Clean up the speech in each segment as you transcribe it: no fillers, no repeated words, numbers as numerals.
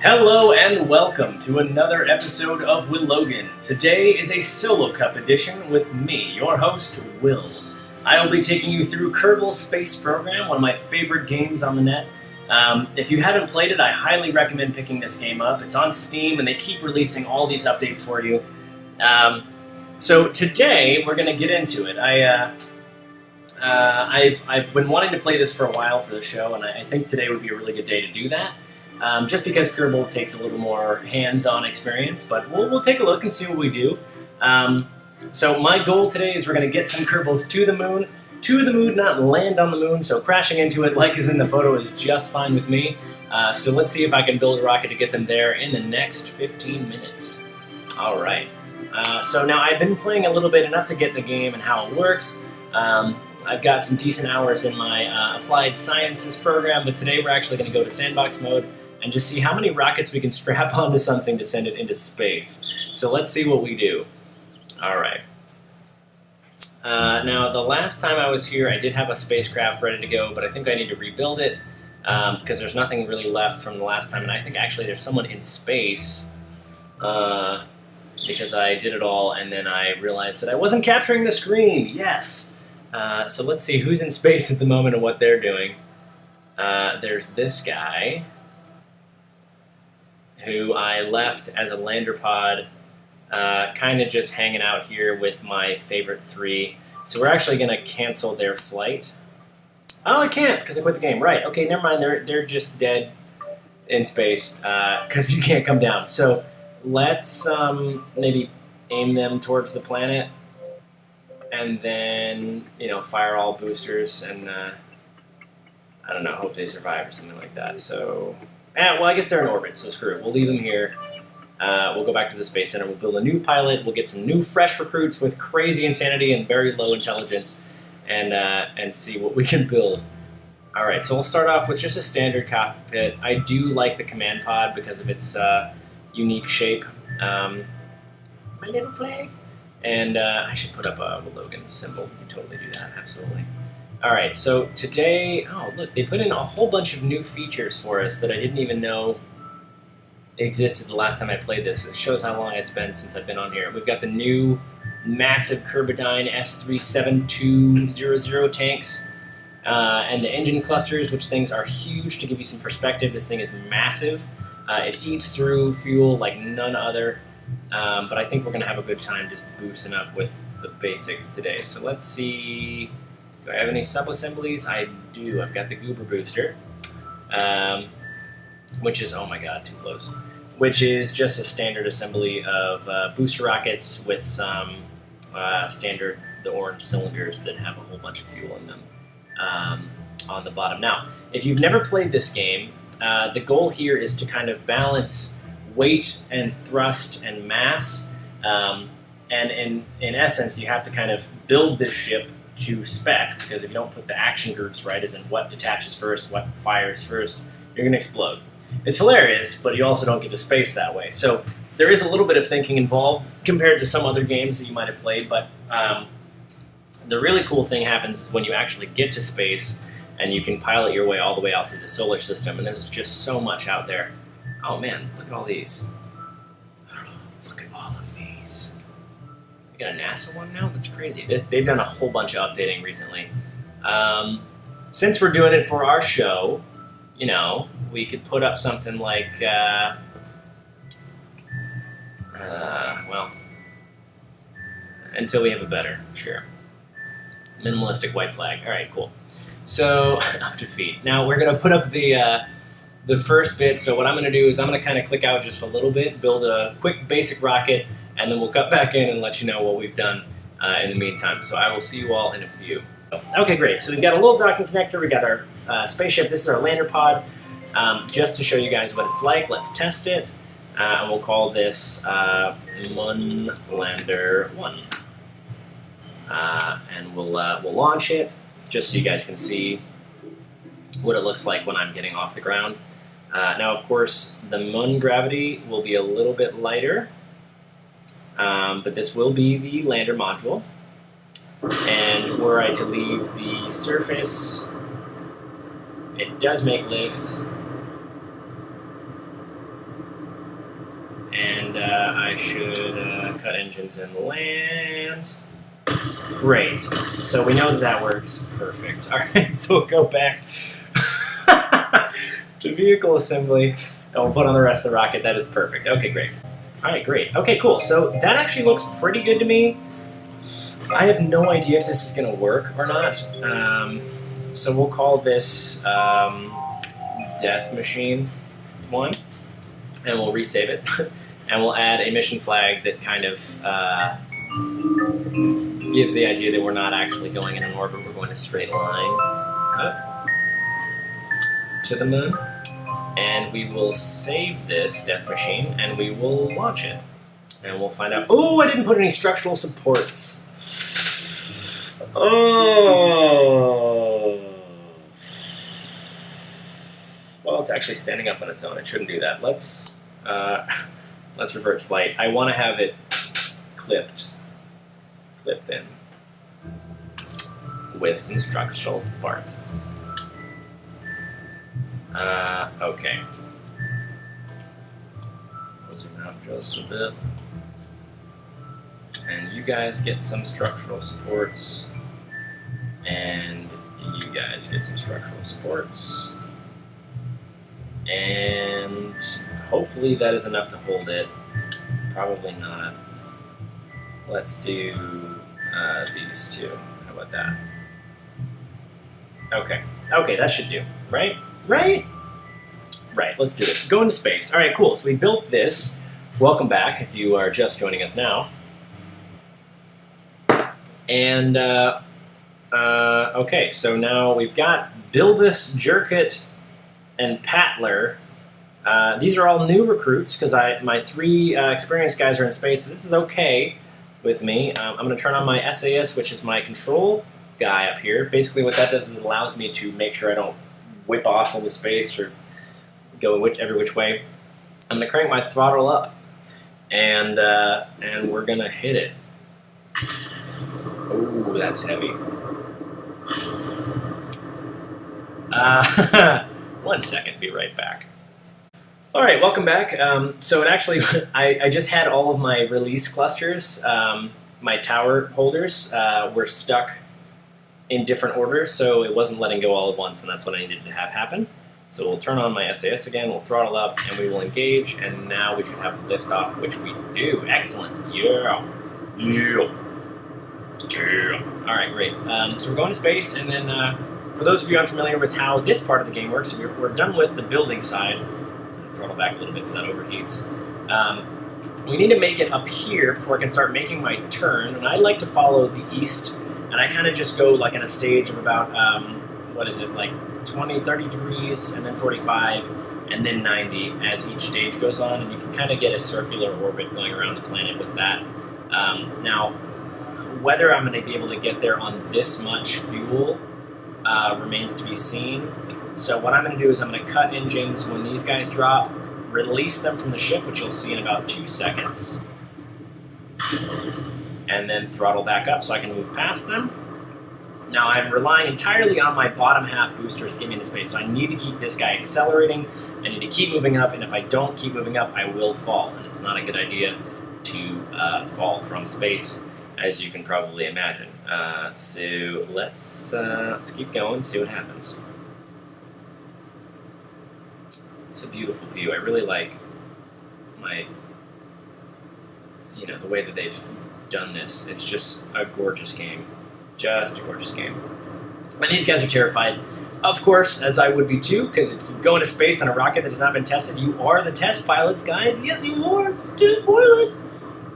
Hello and welcome to another episode of Wilogan. Today is a solo cup edition with me, your host, Will. I will be taking you through Kerbal Space Program, one of my favorite games on the net. If you haven't played it, I highly recommend picking this game up. It's on Steam and they keep releasing all these updates for you. So today we're going to get into it. I've been wanting to play this for a while for the show, and I think today would be a really good day to do that. Just because Kerbal takes a little more hands-on experience, but we'll take a look and see what we do. So my goal today is we're going to get some Kerbals to the moon, not land on the moon, so crashing into it like is in the photo is just fine with me. So let's see if I can build a rocket to get them there in the next 15 minutes. Alright, so now I've been playing a little bit, enough to get the game and how it works. I've got some decent hours in my applied sciences program, but today we're actually going to go to sandbox mode and just see how many rockets we can strap onto something to send it into space. So let's see what we do. Alright. Now, the last time I was here, I did have a spacecraft ready to go, but I think I need to rebuild it because there's nothing really left from the last time, and I think actually there's someone in space because I did it all, and then I realized that I wasn't capturing the screen. Yes! So let's see who's in space at the moment and what they're doing. There's this guy who I left as a lander pod, kind of just hanging out here with my favorite three. So we're actually going to cancel their flight. Oh, I can't because I quit the game. Right, okay, never mind. They're just dead in space because you can't come down. So let's maybe aim them towards the planet and then, fire all boosters and, I don't know, hope they survive or something like that. So... well, I guess they're in orbit, so screw it. We'll leave them here. We'll go back to the Space Center. We'll build a new pilot. We'll get some new, fresh recruits with crazy insanity and very low intelligence, and see what we can build. All right, so we'll start off with just a standard cockpit. I do like the command pod because of its unique shape. My little flag. And I should put up a Wilogan symbol. We can totally do that, absolutely. Alright, so today, oh look, they put in a whole bunch of new features for us that I didn't even know existed the last time I played this. It shows how long it's been since I've been on here. We've got the new massive Kerbodyne S37200 tanks, and the engine clusters, which things are huge. To give you some perspective, this thing is massive. It eats through fuel like none other, but I think we're going to have a good time just boosting up with the basics today. So let's see... Do I have any sub-assemblies? I do. I've got the Goober Booster, which is, oh my god, too close, which is just a standard assembly of booster rockets with some standard, the orange cylinders that have a whole bunch of fuel in them on the bottom. Now, if you've never played this game, the goal here is to kind of balance weight and thrust and mass, and in essence, you have to kind of build this ship to spec, because if you don't put the action groups right, as in what detaches first, what fires first, you're going to explode. It's hilarious, but you also don't get to space that way. So there is a little bit of thinking involved compared to some other games that you might have played, but the really cool thing happens is when you actually get to space and you can pilot your way all the way out through the solar system, and there's just so much out there. Oh man, look at all these. Look at all of these. Got a NASA one now? That's crazy. They've done a whole bunch of updating recently. Since we're doing it for our show, we could put up something like, well, until we have a better, sure. Minimalistic white flag. All right, cool. So, up to feet. Now we're going to put up the first bit. So what I'm going to do is I'm going to kind of click out just a little bit, build a quick basic rocket, and then we'll cut back in and let you know what we've done in the meantime. So I will see you all in a few. Okay, great. So we've got a little docking connector. We got our spaceship. This is our lander pod. Just to show you guys what it's like, let's test it. And we'll call this Moonlander 1. And we'll launch it just so you guys can see what it looks like when I'm getting off the ground. Now, of course, the moon gravity will be a little bit lighter. But this will be the lander module. And were I to leave the surface, it does make lift. and I should cut engines and land. Great. So we know that works. Perfect. All right, so we'll go back to vehicle assembly, and we'll put on the rest of the rocket. That is perfect. Okay, great. All right, great. Okay, cool. So that actually looks pretty good to me. I have no idea if this is going to work or not. So we'll call this Death Machine 1, and we'll resave it. And we'll add a mission flag that kind of gives the idea that we're not actually going in an orbit, we're going a straight line up to the moon. And we will save this Death Machine, and we will launch it. And we'll find out... Oh, I didn't put any structural supports. Oh. Well, it's actually standing up on its own. It shouldn't do that. Let's revert flight. I want to have it clipped in with some structural supports. Okay. Close your mouth just a bit. And you guys get some structural supports. And you guys get some structural supports. And hopefully that is enough to hold it. Probably not. Let's do these two. How about that? Okay. Okay, that should do. Right? Right? Right, let's do it. Go into space. All right, cool. So we built this. Welcome back if you are just joining us now. And, okay, so now we've got Bilbus, Jerkit, and Patler. These are all new recruits because my 3 experienced guys are in space. So this is okay with me. I'm going to turn on my SAS, which is my control guy up here. Basically what that does is it allows me to make sure I don't whip off into space or go every which way. I'm going to crank my throttle up, and we're going to hit it. Ooh, that's heavy. 1 second, be right back. All right, welcome back. So it actually, I just had all of my release clusters, my tower holders were stuck in different orders, so it wasn't letting go all at once, and that's what I needed to have happen. So we'll turn on my SAS again, we'll throttle up, and we will engage, and now we should have liftoff, which we do. Excellent. Yeah. Yeah. Yeah. All right, great. So we're going to space, and then for those of you unfamiliar with how this part of the game works, we're done with the building side. Throttle back a little bit for that overheats. We need to make it up here before I can start making my turn, and I like to follow the east, and I kind of just go like in a stage of about, what is it, like 20, 30 degrees, and then 45, and then 90 as each stage goes on, and you can kind of get a circular orbit going around the planet with that. Now, whether I'm going to be able to get there on this much fuel remains to be seen. So what I'm going to do is I'm going to cut engines when these guys drop, release them from the ship, which you'll see in about 2 seconds, and then throttle back up so I can move past them. Now I'm relying entirely on my bottom half boosters to get me into space, so I need to keep this guy accelerating, I need to keep moving up, and if I don't keep moving up, I will fall, and it's not a good idea to fall from space, as you can probably imagine. So let's keep going, see what happens. It's a beautiful view. I really like the way that they've done this. It's just a gorgeous game. Just a gorgeous game. And these guys are terrified, of course, as I would be too, because it's going to space on a rocket that has not been tested. You are the test pilots, guys. Yes, you are. Spoilers.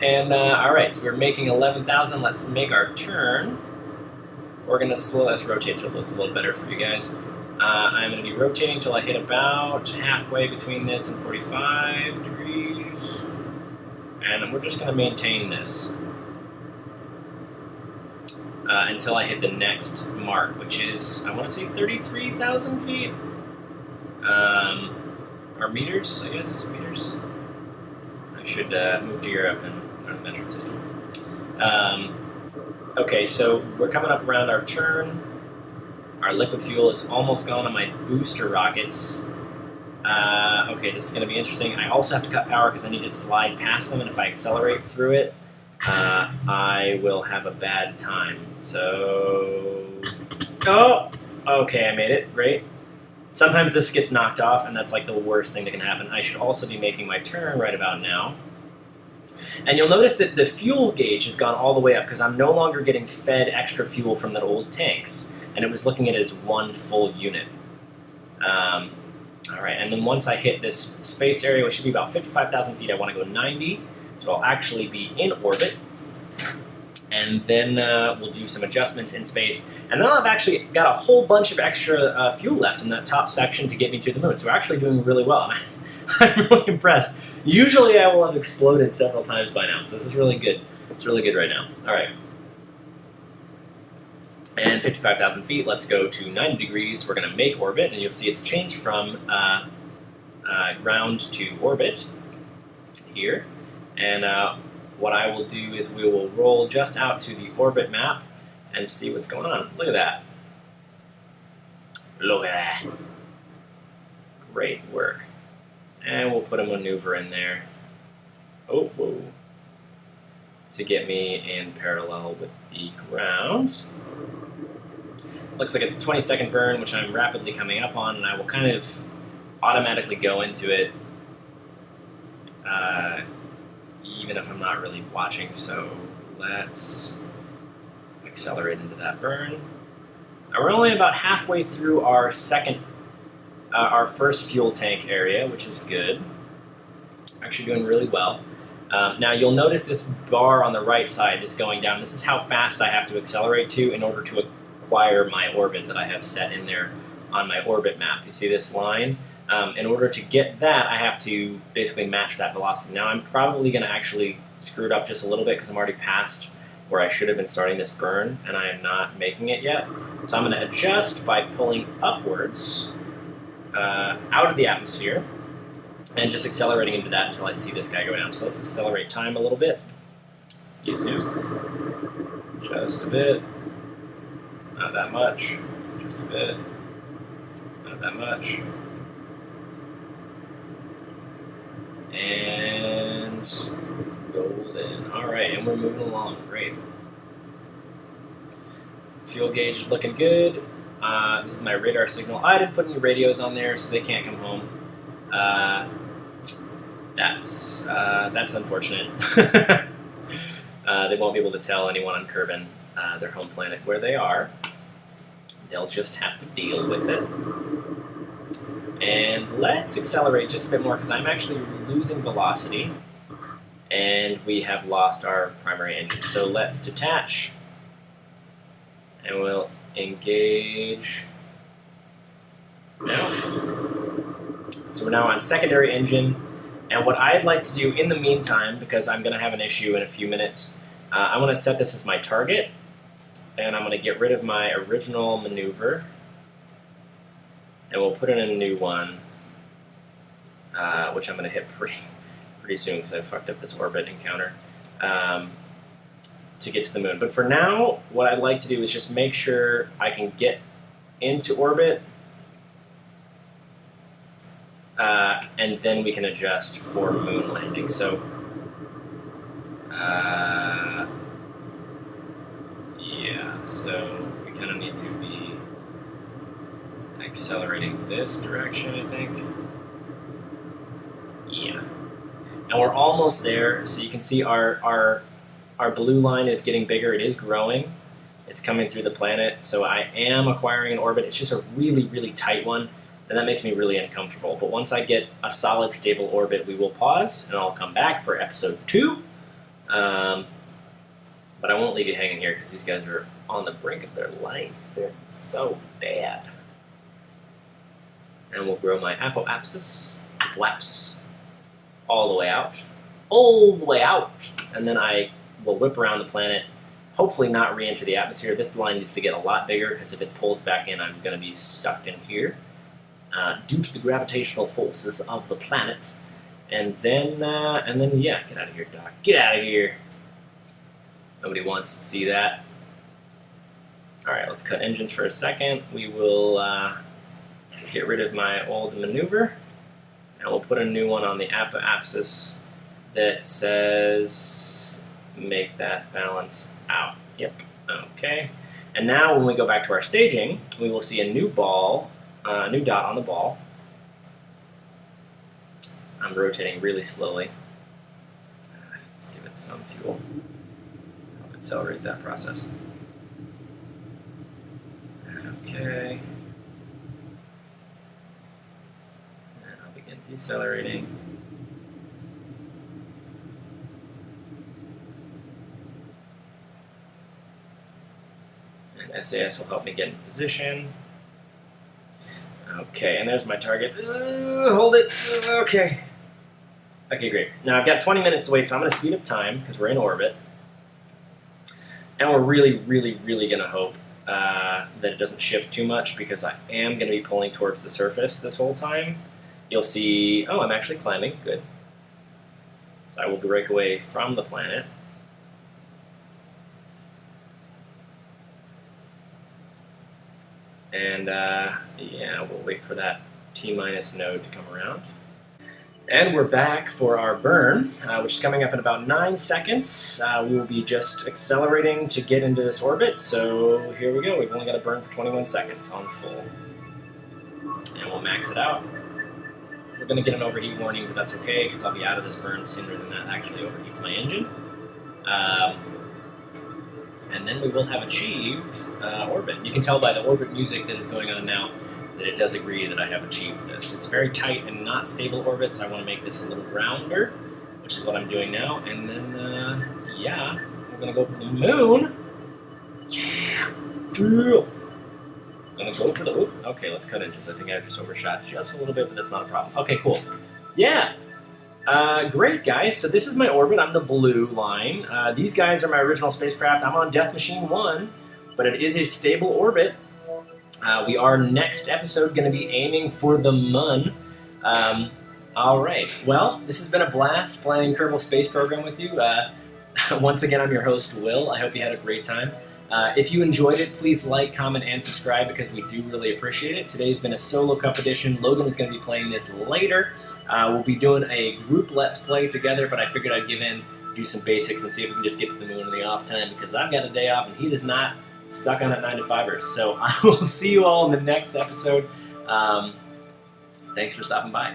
And, alright, so we're making 11,000. Let's make our turn. We're going to slow this rotate so it looks a little better for you guys. I'm going to be rotating until I hit about halfway between this and 45 degrees. And we're just going to maintain this until I hit the next mark, which is, I want to say 33,000 feet? Or meters, I guess, meters. I should move to Europe and learn the metric system. Okay, so we're coming up around our turn. Our liquid fuel is almost gone on my booster rockets. Okay, this is going to be interesting. I also have to cut power because I need to slide past them, and if I accelerate through it, I will have a bad time. So... Oh! Okay, I made it. Great. Sometimes this gets knocked off, and that's like the worst thing that can happen. I should also be making my turn right about now. And you'll notice that the fuel gauge has gone all the way up because I'm no longer getting fed extra fuel from the old tanks, and it was looking at it as one full unit. All right, and then once I hit this space area, which should be about 55,000 feet, I want to go 90, so I'll actually be in orbit. And then we'll do some adjustments in space. And then I've actually got a whole bunch of extra fuel left in that top section to get me to the moon. So we're actually doing really well. I'm really impressed. Usually I will have exploded several times by now, so this is really good. It's really good right now. All right. And 55,000 feet, let's go to 90 degrees. We're going to make orbit, and you'll see it's changed from ground to orbit here. And what I will do is we will roll just out to the orbit map and see what's going on. Look at that. Look at that. Great work. And we'll put a maneuver in there. Oh, whoa. To get me in parallel with the ground. Looks like it's a 20-second burn, which I'm rapidly coming up on, and I will kind of automatically go into it, even if I'm not really watching. So let's accelerate into that burn. Now we're only about halfway through our first fuel tank area, which is good. Actually doing really well. Now you'll notice this bar on the right side is going down. This is how fast I have to accelerate to in order to acquire my orbit that I have set in there on my orbit map. You see this line? In order to get that, I have to basically match that velocity. Now I'm probably going to actually screw it up just a little bit because I'm already past where I should have been starting this burn, and I am not making it yet. So I'm going to adjust by pulling upwards out of the atmosphere and just accelerating into that until I see this guy go down. So let's accelerate time a little bit. Just a bit. Not that much. Just a bit. Not that much. And golden. Alright, and we're moving along. Great. Fuel gauge is looking good. This is my radar signal. I didn't put any radios on there, so they can't come home. That's unfortunate. They won't be able to tell anyone on Kerbin, their home planet, where they are. They'll just have to deal with it. And let's accelerate just a bit more because I'm actually losing velocity and we have lost our primary engine. So let's detach and we'll engage now. So we're now on secondary engine, and what I'd like to do in the meantime, because I'm going to have an issue in a few minutes, I want to set this as my target, and I'm going to get rid of my original maneuver, and we'll put in a new one, which I'm going to hit pretty soon because I fucked up this orbit encounter, to get to the moon. But for now, what I'd like to do is just make sure I can get into orbit, and then we can adjust for moon landing. So, yeah, so we kind of need to be accelerating this direction, I think. Yeah. And we're almost there, so you can see our blue line is getting bigger. It is growing. It's coming through the planet, so I am acquiring an orbit. It's just a really, really tight one, and that makes me really uncomfortable. But once I get a solid, stable orbit, we will pause, and I'll come back for episode 2. But I won't leave you hanging here, because these guys are on the brink of their life. They're so bad. And we'll grow my apoapsis all the way out. All the way out! And then I will whip around the planet, hopefully not re-enter the atmosphere. This line needs to get a lot bigger, because if it pulls back in, I'm going to be sucked in here due to the gravitational forces of the planet. And then, yeah, get out of here, Doc. Get out of here. Nobody wants to see that. All right, let's cut engines for a second. We will get rid of my old maneuver. And we'll put a new one on the apoapsis that says make that balance out. Yep, okay. And now when we go back to our staging, we will see a new ball, new dot on the ball. I'm rotating really slowly. Let's give it some fuel. Help accelerate that process. Okay. And I'll begin decelerating. And SAS will help me get in position. Okay, and there's my target. Hold it. Okay. Okay, great. Now I've got 20 minutes to wait, so I'm going to speed up time because we're in orbit. And we're really, really, really going to hope that it doesn't shift too much because I am going to be pulling towards the surface this whole time. You'll see, oh, I'm actually climbing. Good. So I will break away from the planet. And yeah, we'll wait for that T-minus node to come around. And we're back for our burn, which is coming up in about 9 seconds. We will be just accelerating to get into this orbit, so here we go. We've only got to burn for 21 seconds on full. And we'll max it out. We're going to get an overheat warning, but that's okay, because I'll be out of this burn sooner than that actually overheats my engine. And then we will have achieved orbit. You can tell by the orbit music that is going on now that it does agree that I have achieved this. It's very tight and not stable orbit, so I want to make this a little rounder, which is what I'm doing now. And then, yeah, we're going to go for the moon. Yeah! Going to go for the... Oop, okay, let's cut engines. I think I just overshot just a little bit, but that's not a problem. Okay, cool. Yeah! Great, guys. So this is my orbit. I'm the blue line. These guys are my original spacecraft. I'm on Death Machine 1, but it is a stable orbit. We are next episode going to be aiming for the Mun. All right. Well, this has been a blast playing Kerbal Space Program with you. Once again, I'm your host, Will. I hope you had a great time. If you enjoyed it, please like, comment, and subscribe because we do really appreciate it. Today's been a solo cup edition. Logan is going to be playing this later. We'll be doing a group Let's Play together, but I figured I'd give in, do some basics, and see if we can just get to the moon in the off time because I've got a day off and he does not suck on it 9 to 5ers. So I will see you all in the next episode. Thanks for stopping by.